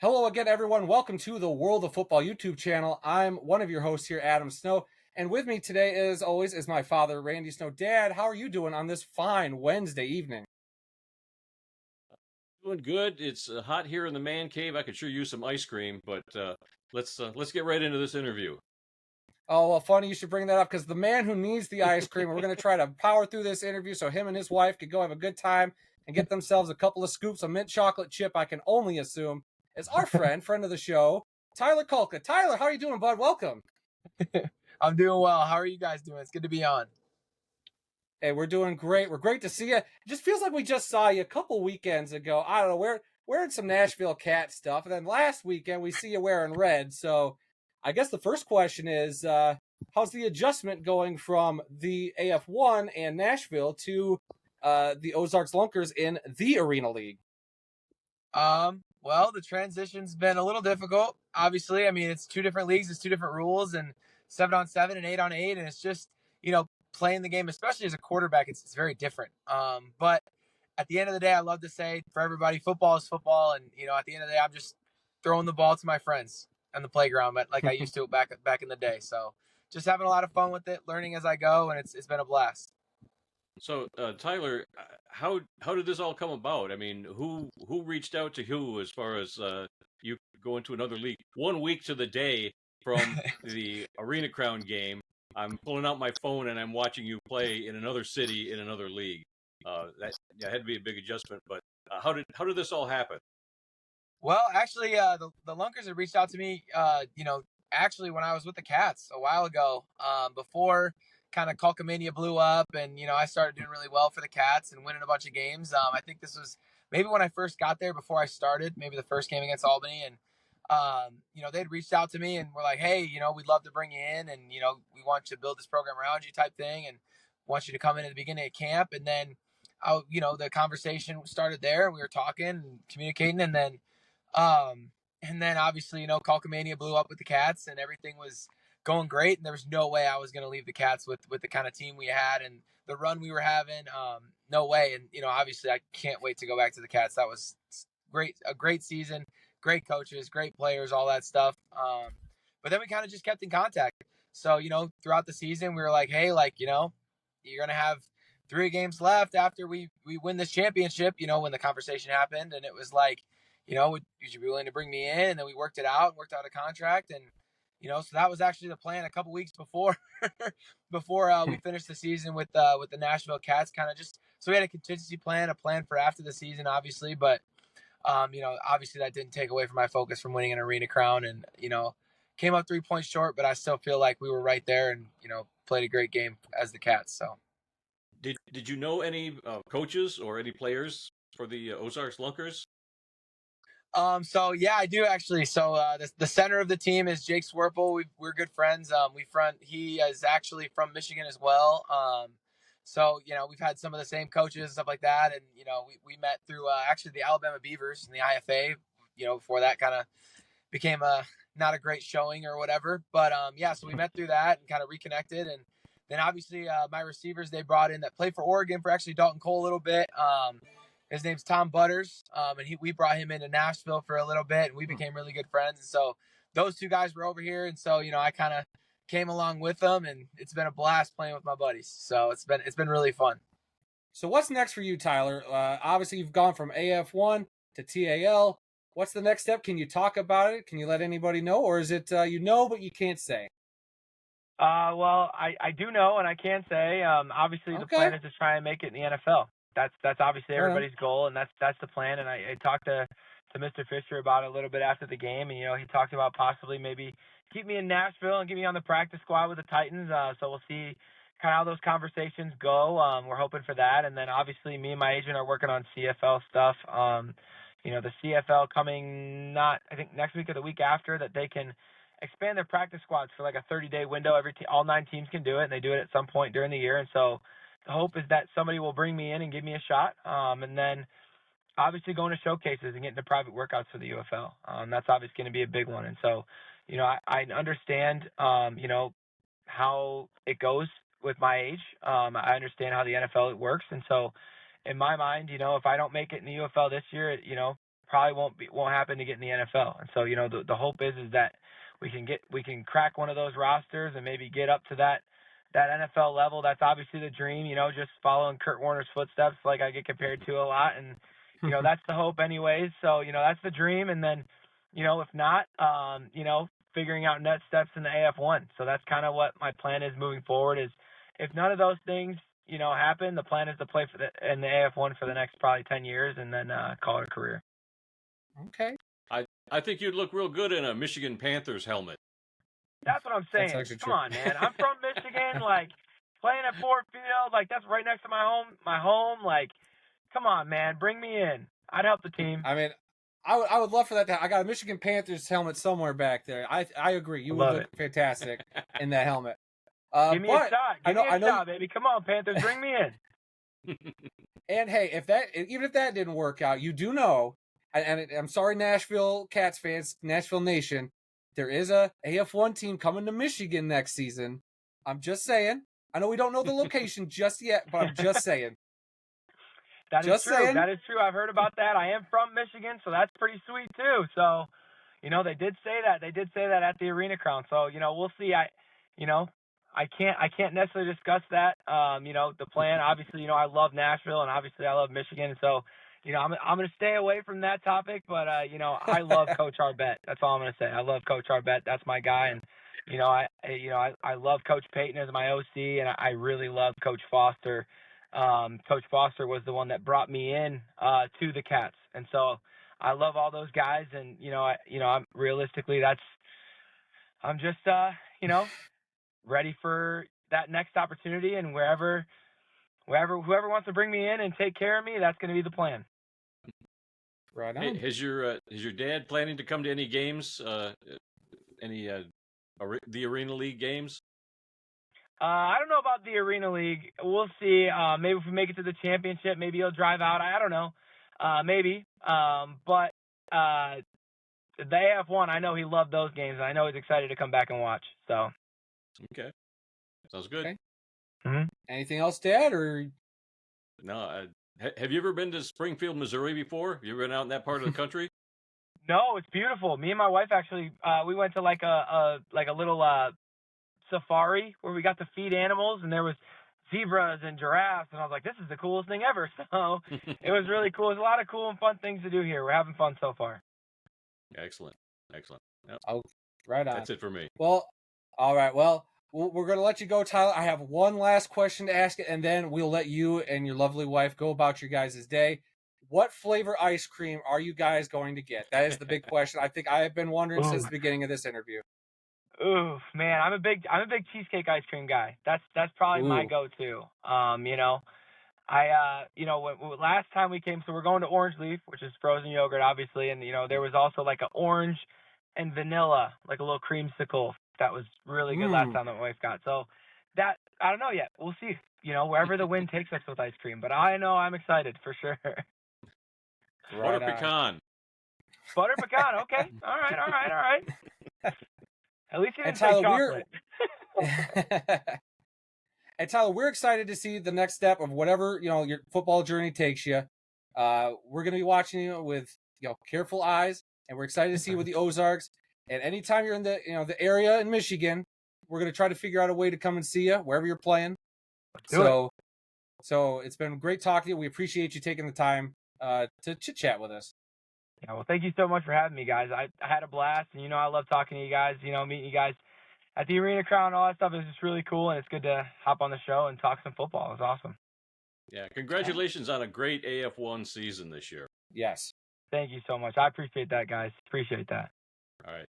Hello again, everyone. Welcome to the World of Football YouTube channel. I'm one of your hosts here, Adam Snow. And with me today, as always, is my father, Randy Snow. Dad, how are you doing on this fine Wednesday evening? Doing good. It's hot here in the man cave. I could sure use some ice cream, but let's get right into this interview. Oh, well, funny you should bring that up because the man who needs the ice cream, and we're going to try to power through this interview so him and his wife could go have a good time and get themselves a couple of scoops of mint chocolate chip, I can only assume, is our friend of the show, Tyler Kulka. Tyler, how are you doing, bud? Welcome. I'm doing well. How are you guys doing? It's good to be on. Hey, we're doing great. We're great to see you. It just feels like we just saw you a couple weekends ago. I don't know, we're wearing some Nashville Cat stuff, and then last weekend we see you wearing red. So I guess the first question is, how's the adjustment going from the AF1 and Nashville to the Ozarks Lunkers in the Arena League? Well, the transition's been a little difficult. Obviously, I mean, it's two different leagues, it's two different rules, and 7-on-7 and 8-on-8, and it's just playing the game, especially as a quarterback, it's very different. But at the end of the day, I love to say for everybody, football is football, and at the end of the day, I'm just throwing the ball to my friends on the playground, but like I used to back in the day. So just having a lot of fun with it, learning as I go, and it's been a blast. So, Tyler, how did this all come about? I mean, who reached out to who as far as you go into another league? 1 week to the day from the Arena Crown game, I'm pulling out my phone and I'm watching you play in another city in another league. That had to be a big adjustment. But how did this all happen? Well, actually, the Lunkers had reached out to me, actually when I was with the Cats a while ago, before kind of Culkamania blew up, and I started doing really well for the Cats and winning a bunch of games. I think this was maybe when I first got there before I started, maybe the first game against Albany, and they'd reached out to me and were like, hey, we'd love to bring you in, and we want you to build this program around you, type thing, and want you to come in at the beginning of camp, and then. The conversation started there. We were talking and communicating, and then obviously, Calcamania blew up with the Cats and everything was going great. And there was no way I was going to leave the Cats with the kind of team we had and the run we were having. No way. And, obviously I can't wait to go back to the Cats. That was great. A great season, great coaches, great players, all that stuff. But then we kind of just kept in contact. So, throughout the season, we were like, hey, you're going to have 3 games left after we win this championship, when the conversation happened. And it was like, would you be willing to bring me in? And then we worked out a contract. And, so that was actually the plan a couple weeks before, we finished the season with the Nashville Cats, kind of just, so we had a contingency plan, a plan for after the season, obviously. But, obviously that didn't take away from my focus from winning an Arena Crown and, came up 3 points short, but I still feel like we were right there and, played a great game as the Cats. So. Did you know any coaches or any players for the Ozarks Lunkers? So yeah, I do actually. So the center of the team is Jake Swerple. We're good friends. He is actually from Michigan as well. So we've had some of the same coaches and stuff like that, and we met through actually the Alabama Beavers in the IFA. Before that kind of became not a great showing or whatever. But yeah, so we met through that and kind of reconnected, and then obviously my receivers they brought in that played for Oregon for actually Dalton Cole a little bit. His name's Tom Butters, and we brought him into Nashville for a little bit, and we became really good friends. And so those 2 guys were over here, and so I kind of came along with them, and it's been a blast playing with my buddies. So it's been really fun. So what's next for you, Tyler? Obviously, you've gone from AF1 to TAL. What's the next step? Can you talk about it? Can you let anybody know? Or is it but you can't say? Well, I do know, and I can say, obviously the plan is to try and make it in the NFL. That's obviously everybody's goal, and that's the plan. And I talked to Mr. Fisher about it a little bit after the game, and he talked about possibly maybe keep me in Nashville and get me on the practice squad with the Titans. So we'll see kind of how those conversations go. We're hoping for that, and then obviously me and my agent are working on CFL stuff. The CFL coming not I think next week or the week after, that they can expand their practice squads for like a 30-day window. All 9 teams can do it, and they do it at some point during the year. And so the hope is that somebody will bring me in and give me a shot. And then obviously going to showcases and getting to private workouts for the UFL. That's obviously going to be a big one. And so, I understand, how it goes with my age. I understand how the NFL works. And so in my mind, if I don't make it in the UFL this year, probably won't happen to get in the NFL. And so, the hope is that we can crack one of those rosters and maybe get up to that NFL level. That's obviously the dream, just following Kurt Warner's footsteps, like I get compared to a lot. And, that's the hope anyways. So, that's the dream. And then, if not, figuring out next steps in the AF1. So that's kind of what my plan is moving forward is if none of those things, happen, the plan is to play in the AF1 for the next probably 10 years and then call it a career. Okay. I think you'd look real good in a Michigan Panthers helmet. That's what I'm saying. Come on, man. I'm from Michigan, like playing at Ford Field, like that's right next to my home. Like, come on, man, bring me in. I'd help the team. I mean, I would love for that. I got a Michigan Panthers helmet somewhere back there. I agree. You would look fantastic in that helmet. Give me a shot. Give me a shot, baby. Come on, Panthers, bring me in. And hey, even if that didn't work out, you do know, and I'm sorry, Nashville Cats fans, Nashville Nation, there is a AF1 team coming to Michigan next season. I'm just saying. I know we don't know the location just yet, but I'm just saying. That is true. That is true. I've heard about that. I am from Michigan, so that's pretty sweet too. So, they did say that. They did say that at the Arena Crown. So, we'll see. I can't necessarily discuss that. The plan. Obviously, I love Nashville, and obviously I love Michigan. So, I'm going to stay away from that topic. But I love Coach Arbette. That's all I'm going to say. I love Coach Arbette. That's my guy, and I love Coach Payton as my OC, and I really love Coach Foster. Coach Foster was the one that brought me in to the Cats, and so I love all those guys. And I'm realistically, I'm just ready for that next opportunity, and whoever wants to bring me in and take care of me, that's going to be the plan. Right on. Hey, has your dad planning to come to any games? The Arena League games? I don't know about the Arena League. We'll see. Maybe if we make it to the championship, maybe he'll drive out. I don't know. Maybe. But the AF1, I know he loved those games, and I know he's excited to come back and watch. So. Okay. Sounds good. Okay. Mm-hmm. Anything else, Dad? Or no? Have you ever been to Springfield, Missouri before? Have you ever been out in that part of the country? No, it's beautiful. Me and my wife actually, we went to like a little safari where we got to feed animals, and there was zebras and giraffes, and I was like, this is the coolest thing ever. So it was really cool. There's a lot of cool and fun things to do here. We're having fun so far. Excellent. Yep. Oh, right on. That's it for me. Well, all right. Well, we're going to let you go, Tyler. I have one last question to ask, and then we'll let you and your lovely wife go about your guys' day. What flavor ice cream are you guys going to get? That is the big question. I think I have been wondering since the beginning of this interview. Ooh, man, I'm a big cheesecake ice cream guy. That's probably my go-to. Last time we came, so we're going to Orange Leaf, which is frozen yogurt, obviously, and there was also like an orange and vanilla, like a little creamsicle that was really good last time that my wife got. So that I don't know yet. We'll see. Wherever the wind takes us with ice cream, but I know I'm excited for sure. Butter pecan. Butter pecan. Okay. All right. At least you didn't say chocolate. And Tyler, we're excited to see the next step of whatever your football journey takes you. We're going to be watching you with careful eyes, and we're excited to see you with the Ozarks. And anytime you're in the area in Michigan, we're going to try to figure out a way to come and see you wherever you're playing. So it's been great talking to you. We appreciate you taking the time to chit chat with us. Yeah, well, thank you so much for having me, guys. I had a blast, and I love talking to you guys. Meeting you guys at the Arena Crown, all that stuff is just really cool, and it's good to hop on the show and talk some football. It was awesome. Yeah, congratulations on a great AF1 season this year. Yes. Thank you so much. I appreciate that, guys. Appreciate that. All right.